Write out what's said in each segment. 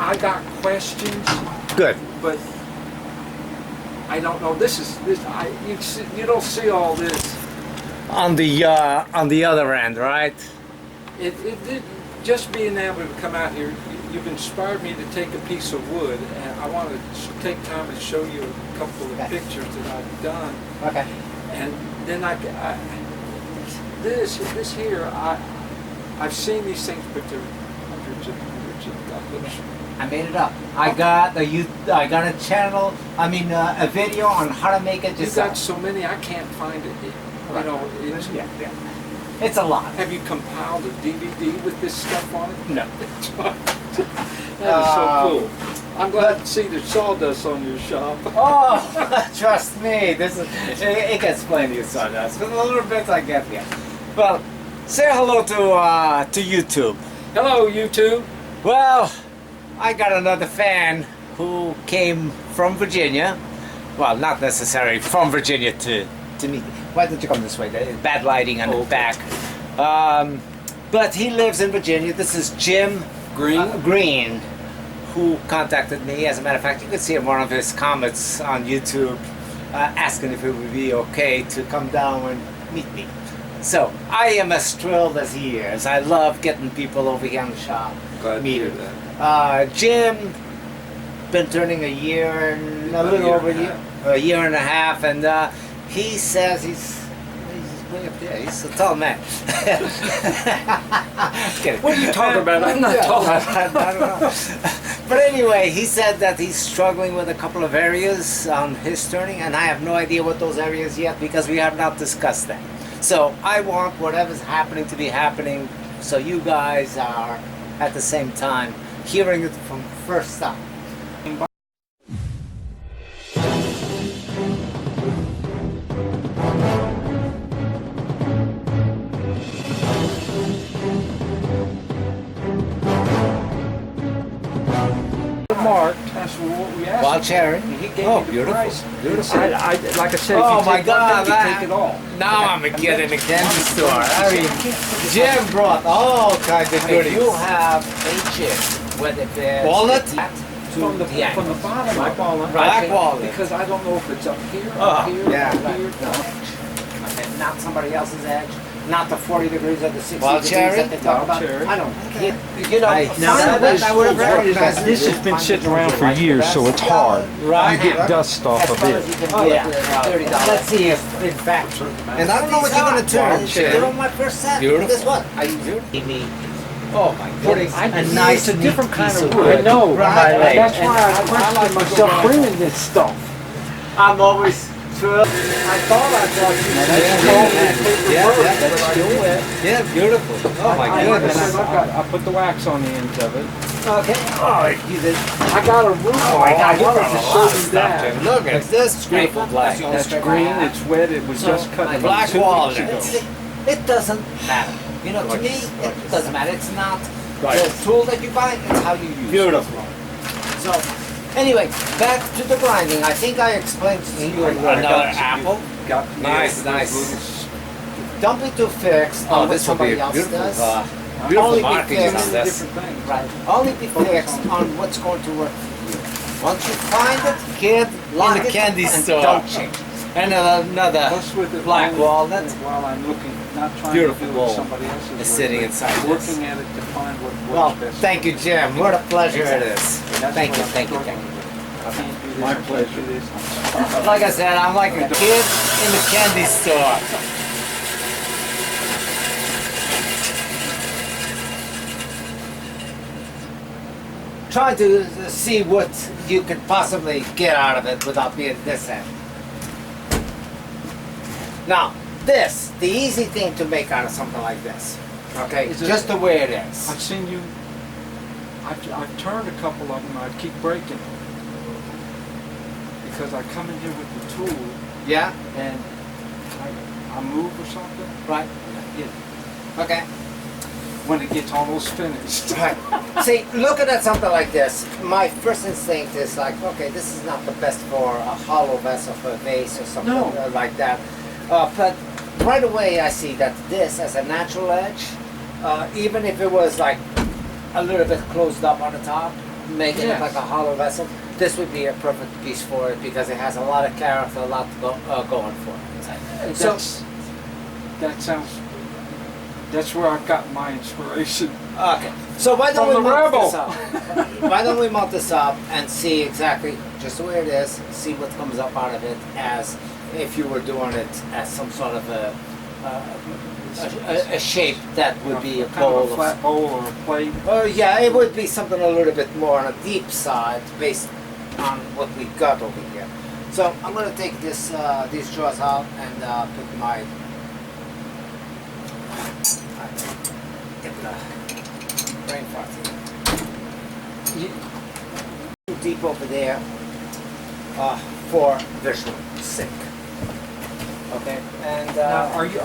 I got questions, Good. but I don't know. You don't see all this. On the other end, right? It just being able to come out here, you've inspired me to take a piece of wood, and I want to take time and show you a couple of pictures that I've done. Okay. And then this here, I've seen these things, but they're hundreds of dollars. I made it up. I got a channel. I mean, a video on how to make it. You Just got so many, I can't find it. You know, yeah. It's a lot. have you compiled a DVD with this stuff on it? No. That is so cool. I'm glad to see there's sawdust on your shop. Oh, trust me. This is it gets plenty of sawdust. But the little bits I get here. Well, say hello to YouTube. Hello, YouTube. Well, I got another fan who came from Virginia. Well, not necessarily from Virginia to me. Why don't you come this way? There's bad lighting on the back. But he lives in Virginia. This is Jim Green, who contacted me. As a matter of fact, you could see in one of his comments on YouTube asking if it would be okay to come down and meet me. So I am as thrilled as he is. I love getting people over here in the shop. Glad to hear Meeting. that. Jim been turning a year and a little over a year and a half, and he says he's way up there. He's a tall man. What are you talking about? I'm not talking about. I don't know. But anyway, he said that he's struggling with a couple of areas on his turning, and I have no idea what those areas yet because we have not discussed them. So I want whatever's happening to be happening, so you guys are at the same time hearing it from first time. Mark, that's what we asked. Wild cherry. He gave Oh, me the beautiful. price. Beautiful. Like I said, Oh if you my take God, one thing, you take it all. Now I'm a kid in a candy store. I mean, Jim brought all kinds of goodies. You have a chip, whether it's Walnut? From the bottom, Black walnut. Black walnut. Because I don't know if it's up here, Oh, up here, yeah. up here. And not somebody else's edge, not the 40 degrees or the 60 Wild degrees cherry? that they talk Wild about. cherry. I don't care. You know, Now I would have recognized This has been sitting around for years, so it's hard. Right. You get dust off As of far it. as you can get, $30. Let's see if, in fact, And I don't know what you're gonna turn. They're on my first set. Beautiful. Guess what? I need. Oh my goodness. It's nice a different neat kind piece of wood. wood. I know. Right. That's why I question myself bringing this stuff. I'm always thrilled. I thought That's still wet. Yeah, beautiful. Oh my goodness. I put the wax on the ends of it. Okay. Oh, you did. I got a roof. Oh my God, you I wanted brought a to lot show of you stuff, that. Jim. Look at this. Beautiful black. That's green. It's wet. It was just cut about black 2 walnut. weeks ago. It doesn't matter. You know, to me, it doesn't matter. It's not Right. the tool that you buy, it's how you use it. Beautiful. So, anyway, back to the grinding. I think I explained to you Another apple. Got Nice, those nice. Oh, don't be too fixed Oh, on what this will be somebody a else beautiful, does. beautiful Only marking because on this. different things. Right. Only be fixed on what's going to work for you. Once you find it, kid, lock In the it candy and store. don't change it. And another Plus with it black only walnut. while I'm looking, not trying Beautiful to do bowl what somebody else is is sitting working, inside this. working at it to find what Well, works best. thank you, Jim. What a pleasure it is. That's Thank what you, I'm thank you, struggling thank you. with. I can't do this. My I can't pleasure. do this. Like I said, I'm like a kid in the candy store. Trying to see what you could possibly get out of it without being this end. Now, this, the easy thing to make out of something like this, okay, Is it- just the way it is. I've seen you, I've turned a couple of them, I keep breaking them. Because I come in here with the tool Yeah, and I move or something, right, it, okay. when it gets almost finished. Right. See, looking at something like this, my first instinct is like, okay, this is not the best for a hollow vessel, for a vase or something No. like that. But right away I see that this, as a natural edge, even if it was like a little bit closed up on the top, making Yes. it like a hollow vessel, this would be a perfect piece for it because it has a lot of character, a lot to going for it inside. So, That sounds. That's where I've got my inspiration. okay. So why don't From we the mount rebel. this up? Why don't we mount this up and see exactly just the way it is, see what comes up out of it as if you were doing it as some sort of a shape that would be a kind bowl of a flat bowl or a plate. yeah, it would be something a little bit more on a deep side based on what we got over here. So I'm going to take this these drawers out and put my get the brain fart here. Too deep over there for visual sake. Okay, and Now, are you,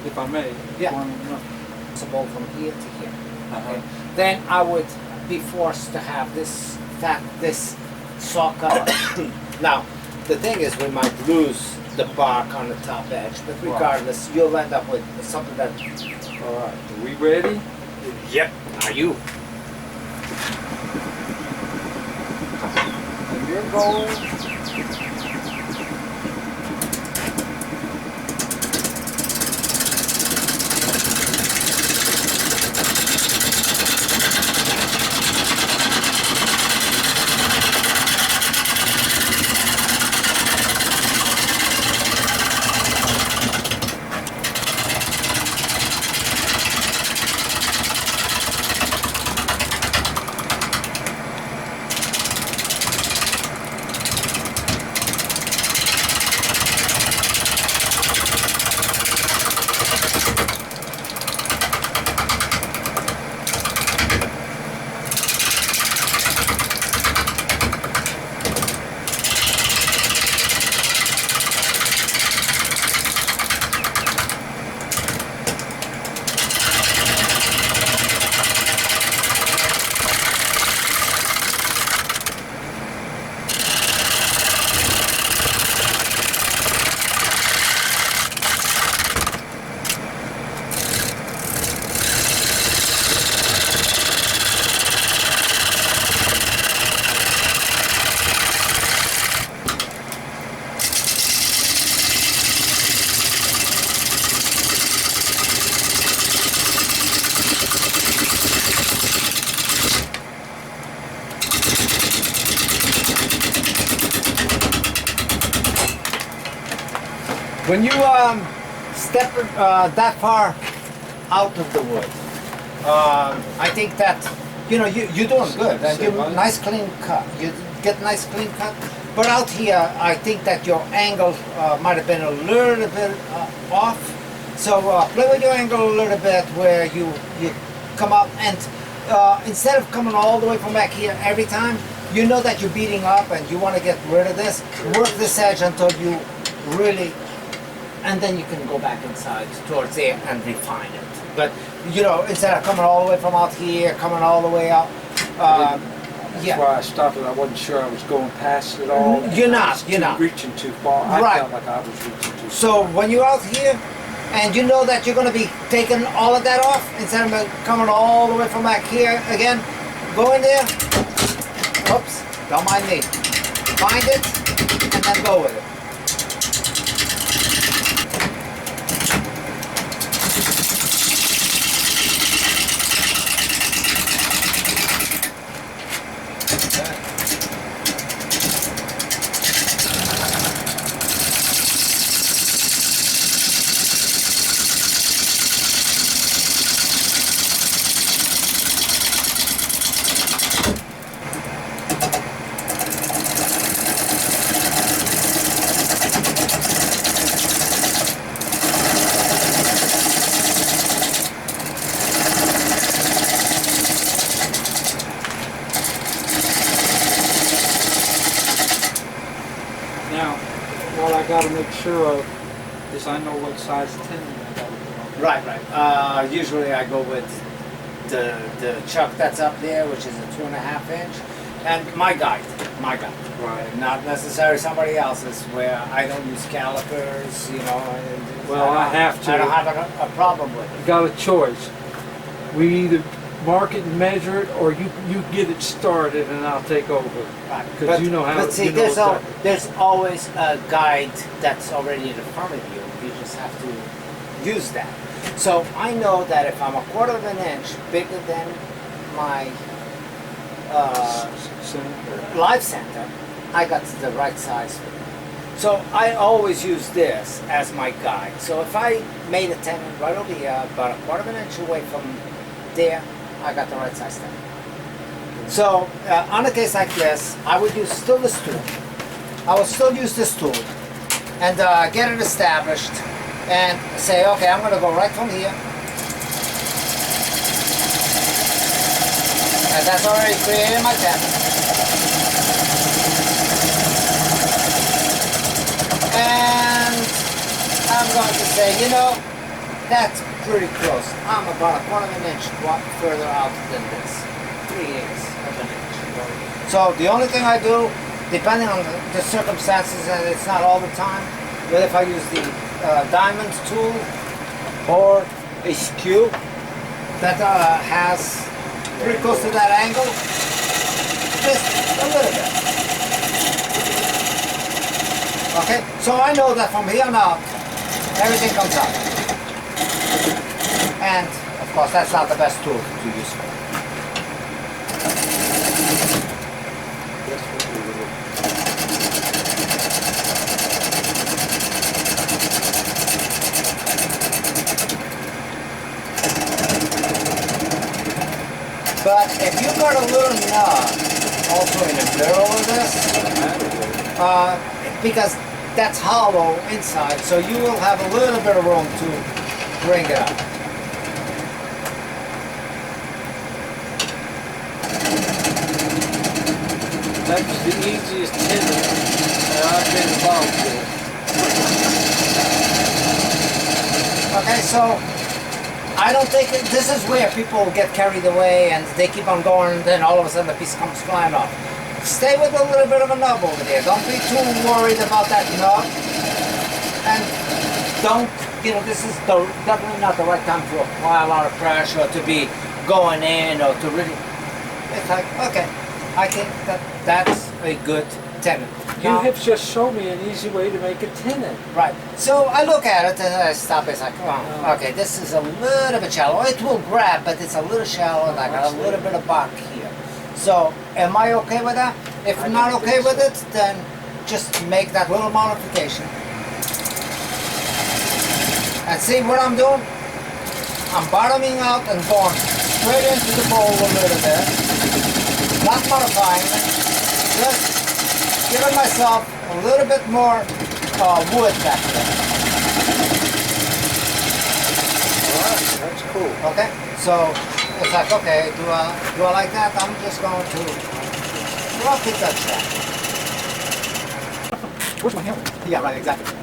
if I may, Yeah. want to know- possible from here to here. Uh-huh. Okay. Then I would be forced to have this saw cutter. Now, the thing is, we might lose the bark on the top edge, but regardless, you'll end up with something that. All right, are we ready? Yep. Are you? And your goal. When you step that far out of the wood, I think that you're doing good. You nice clean cut. You get nice clean cut. But out here, I think that your angle might have been a little bit off. So play with your angle a little bit where you come up and instead of coming all the way from back here every time, you know that you're beating up and you want to get rid of this. Work this edge until you really, and then you can go back inside towards there and refine it. But instead of coming all the way from out here, coming all the way up, That's yeah. why I stopped it. I wasn't sure I was going past it all. You're I not, was you're not. reaching too far. I Right. felt like I was reaching too far. So when you're out here and you know that you're going to be taking all of that off, instead of coming all the way from back here again, go in there, oops, don't mind me, find it, and then go with it. Now, what I got to make sure of is I know what size tenon I got to put on. Right. Usually I go with the chuck that's up there, which is a 2.5 inch, and my guide. Right. Not necessarily somebody else's, where I don't use calipers, Well, I have to. I don't have a problem with it. You got a choice. We either mark it and measure it, or you get it started and I'll take over? Right. Because you know how. But see, you know exactly. there's always a guide that's already in front of you. You just have to use that. So I know that if I'm a quarter of an inch bigger than my live center, I got the right size for it. So I always use this as my guide. So if I made a tenon right over here, about a quarter of an inch away from there, I got the right size tenon. So on a case like this, I would use still this tool. I would still use this tool and get it established and say, okay, I'm going to go right from here. And that's already created my tenon. And I'm going to say, you know, that's pretty close. I'm about a quarter of an inch further out than this. 3/8 of an inch. So the only thing I do, depending on the circumstances, and it's not all the time, but if I use the diamond tool or a skew that has pretty close to that angle, just a little bit. Okay, so I know that from here on out, everything comes out. And, of course, that's not the best tool to use for it. But if you got a little knob also in the middle of this, because that's hollow inside, so you will have a little bit of room to bring it up. That's the easiest tenon that I've been involved with. Okay, so I don't think this is where people get carried away and they keep on going, and then all of a sudden the piece comes flying off. Stay with a little bit of a nub over there. Don't be too worried about that nub. And don't, you know, this is definitely not the right time to apply a lot of pressure or to be going in or to really, it's like, okay, I think that's a good tenon. You have just shown me an easy way to make a tenon. Right. So I look at it and I stop. It's like, oh, okay, this is a little bit shallow. It will grab, but it's a little shallow, and I got a little bit of bark here. So am I okay with that? If I'm not okay with it, then just make that little modification. And see what I'm doing? I'm bottoming out and going straight into the bowl a little bit. Not modifying it. Just giving myself a little bit more wood back there. Alright, that's cool. Okay, so it's like, okay, do I like that? I'm just going to roughly touch that. Where's my hammer? Yeah, right, exactly.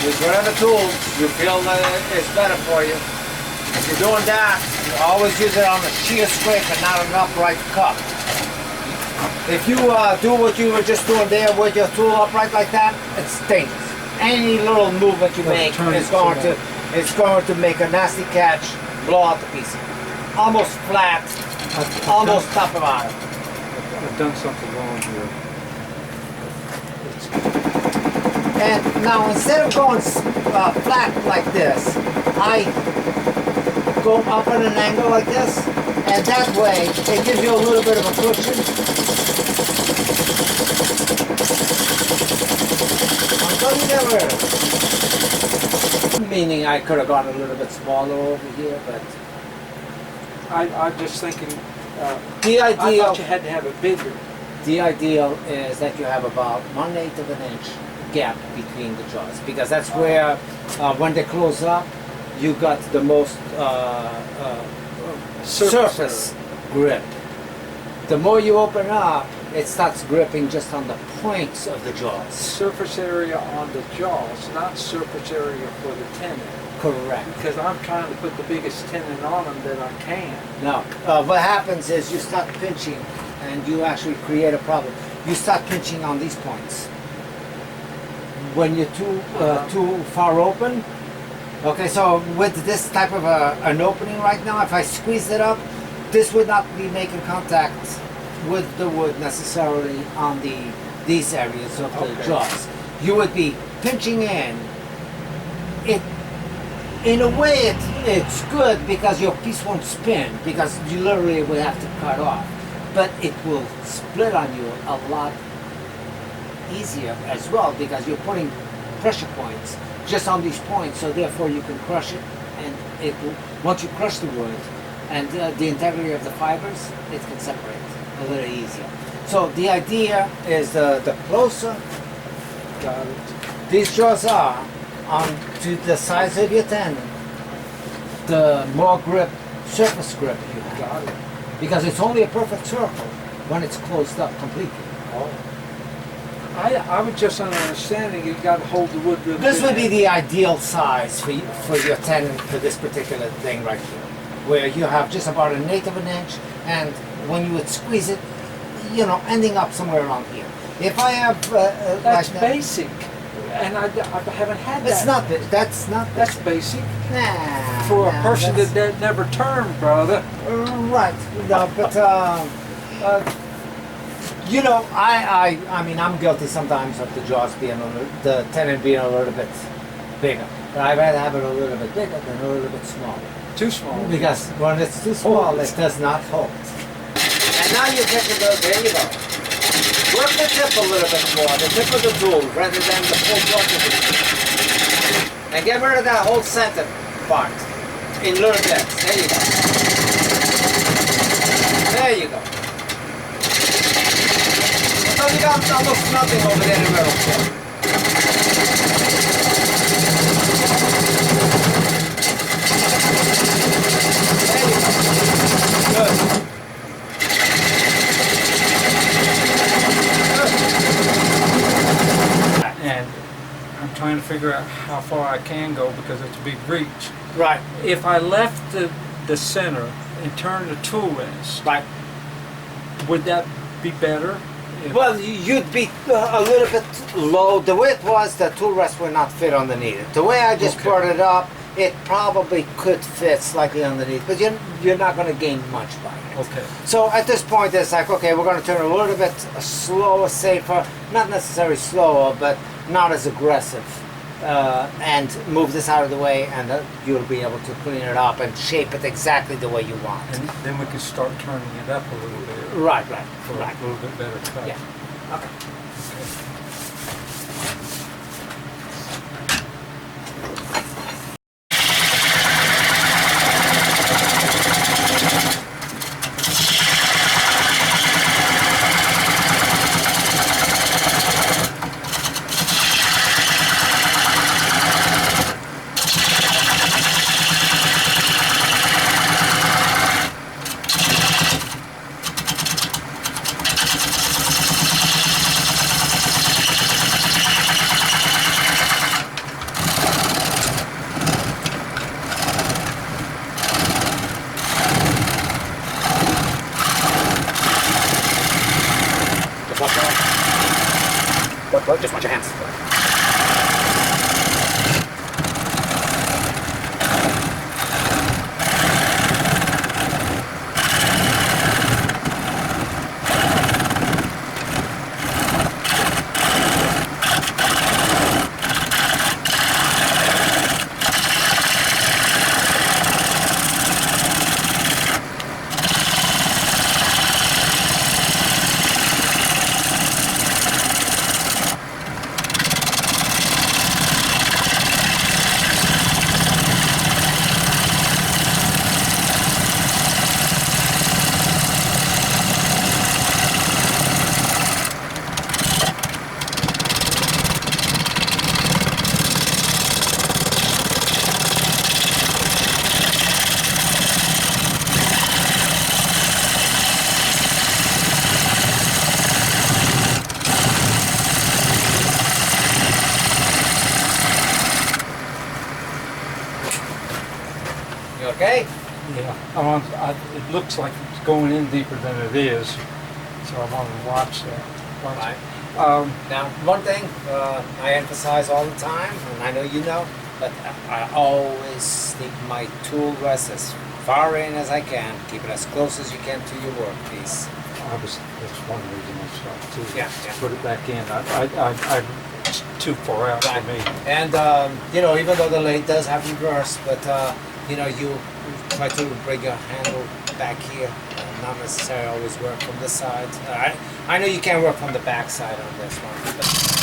Use whatever tool you feel is better for you. If you're doing that, you always use it on a shear scrape and not an upright cup. If you do what you were just doing there with your tool upright like that, it's dangerous. Any little movement you make is going to make a nasty catch, blow out the piece. Almost flat, almost top of bottom. I've done something wrong here. And now instead of going flat like this, I go up at an angle like this, and that way it gives you a little bit of a cushion. Until you get rid of it. Meaning I could have gone a little bit smaller over here, but I'm just thinking The I ideal, thought you had to have it bigger. the ideal is that you have about 1/8 of an inch gap between the jaws, because that's where, when they close up, you got the most surface grip. The more you open up, it starts gripping just on the points of the jaws. Surface area on the jaws, not surface area for the tenon. Correct. Because I'm trying to put the biggest tenon on them that I can. Now, what happens is you start pinching, and you actually create a problem. You start pinching on these points. When you're too far open. Okay, so with this type of an opening right now, if I squeeze it up, this would not be making contact with the wood necessarily on these areas of the Okay. jaws. You would be pinching in. In a way, it's good because your piece won't spin, because you literally will have to cut off. But it will split on you a lot easier as well, because you're putting pressure points just on these points, so therefore you can crush it, and it will, once you crush the wood and the integrity of the fibers, it can separate a little easier. So the idea is the closer Got it. these jaws are on to the size of your tendon, the more grip, surface grip you have. Got it. Because it's only a perfect circle when it's closed up completely. Oh. I was just on understanding you got to hold the wood really This good. would be the ideal size for your tendon for this particular thing right here, where you have just about 1/8 of an inch, and when you would squeeze it, you know, ending up somewhere around here. If I have That's like that, basic. And I haven't had that. it's not. That's not. That's basic. Nah, For a nah, person that's- that never turned, brother. Right. No, but you know, I mean, I'm guilty sometimes of the jaws being the tenon being a little bit bigger. But I'd rather have it a little bit bigger than a little bit smaller. Too small. Because when it's too small, it does not hold. And now you take a little. There you go. Work the tip a little bit more, the tip of the tool, rather than the full brush of the tool. And get rid of that whole center part in little bits. There you go. There you go. So you got almost nothing over there in the middle. There you go. Good. And I'm trying to figure out how far I can go because it's a big reach. Right. If I left the center and turned the tool rest, Right. would that be better? Well, you'd be a little bit low. The way it was, the tool rest would not fit underneath it. The way I just Okay. brought it up, it probably could fit slightly underneath, but you're not going to gain much by it. Okay. So at this point, it's like, okay, we're going to turn a little bit slower, safer, not necessarily slower, but not as aggressive, and move this out of the way, and you'll be able to clean it up and shape it exactly the way you want. And then we can start turning it up a little bit Right. for a little bit better cut. Yeah. Okay. Just watch your hands. It looks like it's going in deeper than it is, so I want to watch that. Right. It. Now, one thing I emphasize all the time, and I know you know, but I always sneak my tool rest as far in as I can. Keep it as close as you can to your workpiece. That's one reason I stopped too. Yeah. Put it back in. It's too far out for me. And even though the lathe does have reverse, but you try to bring your handle back here. Not necessarily always work from the side. I know you can't work from the back side on this one. But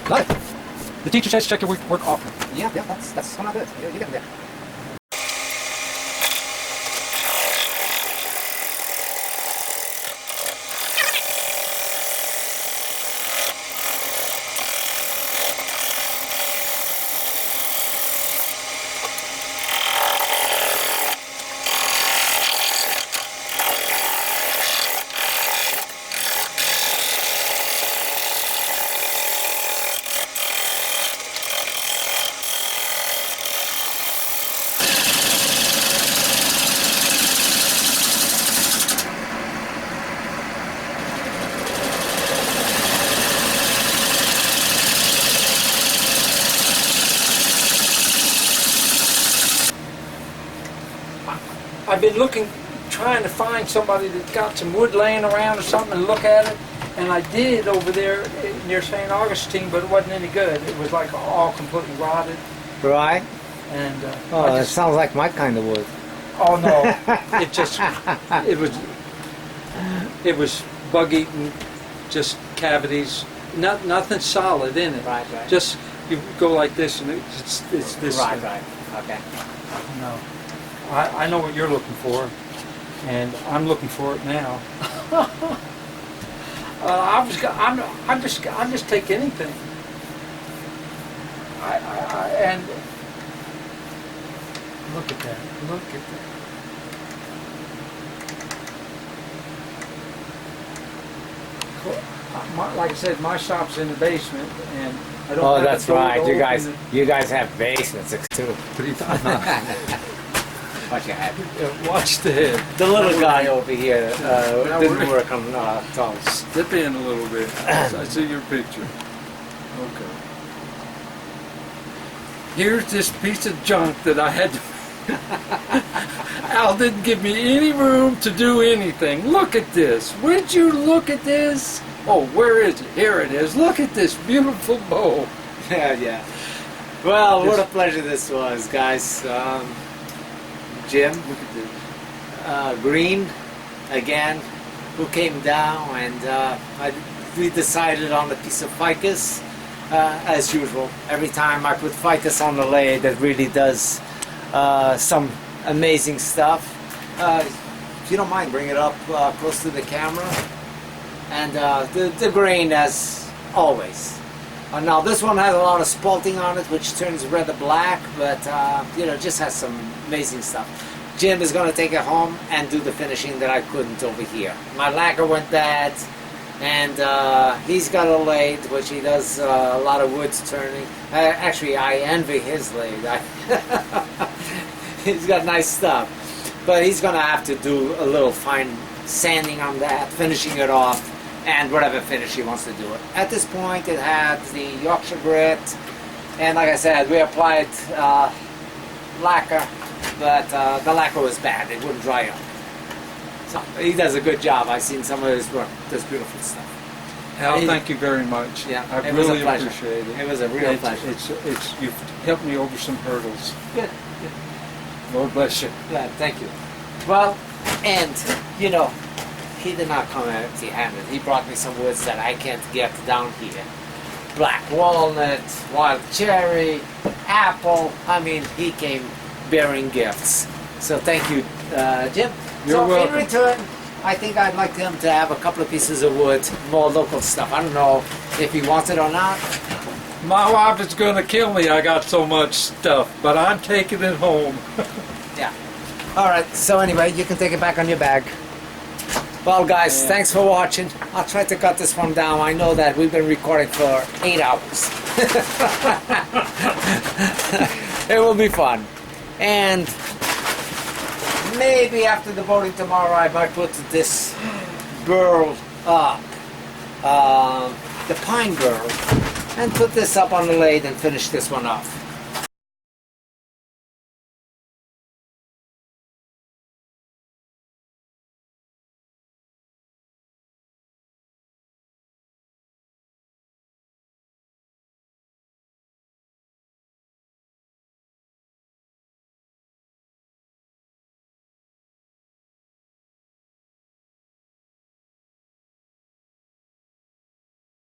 Got it. The teacher says check your work often. yeah, that's coming out good. You're getting there. I've been trying to find somebody that's got some wood laying around or something and look at it. And I did over there near St. Augustine, but it wasn't any good. It was like all completely rotted. Right? And That sounds like my kind of wood. oh no, it was bug eaten, just cavities, nothing solid in it. Right. Just you go like this and it's this. Right. Okay. No, I know what you're looking for, and I'm looking for it now. I just take anything. And look at that. Look at that. Like I said, my shop's in the basement, and I don't Oh, have a that's door to right. open it. You guys have basements too. What you have? Yeah, watch the head. The little guy over here Now didn't we're- work on tongues. Step in a little bit. I see your picture. Okay. Here's this piece of junk that I had to... Al didn't give me any room to do anything. Look at this. Would you look at this? Oh, where is it? Here it is. Look at this beautiful bow. Yeah. Well, what a pleasure this was, guys. Jim, Look at this. Green, again, who came down, and we decided on a piece of ficus, as usual. Every time I put ficus on the lathe, it really does some amazing stuff. If you don't mind, bring it up close to the camera. And the grain, as always. Now this one has a lot of spalting on it, which turns rather black, but just has some amazing stuff. Jim is going to take it home and do the finishing that I couldn't over here. My lacquer went bad, and he's got a lathe, which he does a lot of wood turning. Actually, I envy his lathe. He's got nice stuff, but he's going to have to do a little fine sanding on that, finishing it off, and whatever finish he wants to do it. At this point, it had the Yorkshire grit, and like I said, we applied lacquer, but the lacquer was bad. It wouldn't dry up. So he does a good job. I've seen some of his work. Does beautiful stuff. Al, thank you very much. Yeah, I it was a really pleasure. appreciate it. It was a real pleasure. It's you've helped me over some hurdles. Good. Lord bless you. Yeah, thank you. Well, and he did not come empty-handed. He brought me some woods that I can't get down here. Black walnut, wild cherry, apple. I mean, he came bearing gifts. So thank you, Jim. You're welcome. In return, I think I'd like him to have a couple of pieces of wood, more local stuff. I don't know if he wants it or not. My wife is going to kill me. I got so much stuff, but I'm taking it home. Yeah. All right. So anyway, you can take it back on your bag. Well, guys, thanks for watching. I'll try to cut this one down. I know that we've been recording for 8 hours. It will be fun. And maybe after the voting tomorrow, I might put this burl up, the pine burl, and put this up on the lathe and finish this one off.